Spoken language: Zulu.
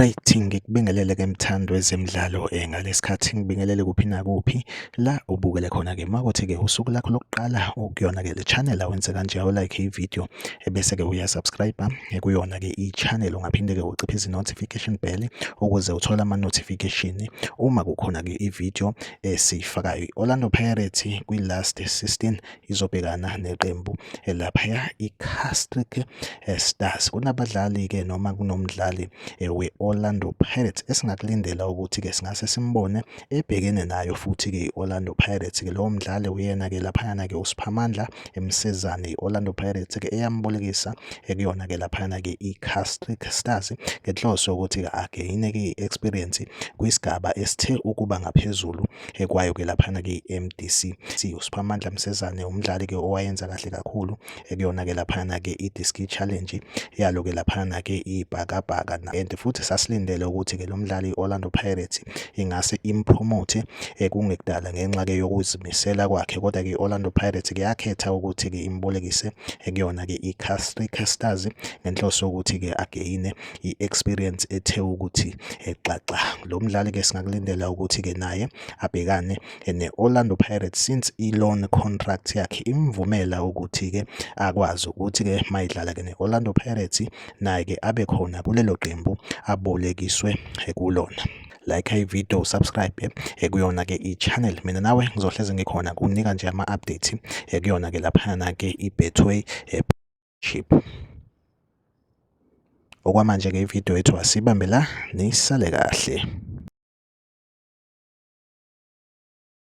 Right, ngikubingelele ke mthando wezemidlalo ngalesikhathi ngibingelele kuphi nakuphi la ubukele khona ke makuthi ke usuku lakho lokuqala ukuyona ke le channel awenze kanje like i-video bese ke uyasubscribe kuyona ke i-channel ungaphinde ke uciphe izi-notification bell ukuze uthole ama-notification uma kukhona ke i-video esiyifakayo. Orlando Pirates kwi-last 16 izobhekana neqembu lapha i-Castric Stars. Kunabadlali ke noma kunomdlali we-Orlando Pirates esingakulindela ukuthi ke singase simbone ebhekene nayo futhi ke i-Orlando Pirates ke lowo mdlali uyena ke laphana ke uSiphamandla Msezane i-Orlando Pirates ke eyambolekisa kuyona ke laphana ke i-Castric Stars ngenhloso ukuthi ke again ke i-experience kwisigaba esithe ukuba ngaphezulu kwayo ke laphana ke i-MDC. uSiphamandla Msezane umdlali ke owayenza kahle kakhulu kuyona ke laphana ke i-Diski Challenge yalo ke laphana ke ibhakabhaka and futhi sasilindele ukuthi ke lo mdlali i-Orlando Pirates ingase impromote kungekudala ngenxa ke yokuzimisela kwakhe, kodwa ke i-Orlando Pirates ke yakhetha ukuthi ke imbolekise kuyona ke i-Castric Stars ngenhloso ukuthi ke again i-experience ethe ukuthi exaxa. Lo mdlali ke singakulindela ukuthi ke naye abhekane ne-Orlando Pirates since i-loan contract yakhe imvumela ukuthi ke akwazi ukuthi ke mayidlala ke ne-Orlando Pirates naye ke abe khona kulelo qembu abolekiswe kulona. Like i-video, subscribe kuyona ke i-channel. Mina nawe ngizohleze ngikhona kunika nje ama-update kuyona ke laphana ke i-Betway chip. Okwamanje ke i-video yethu asibambe la, nisale kahle.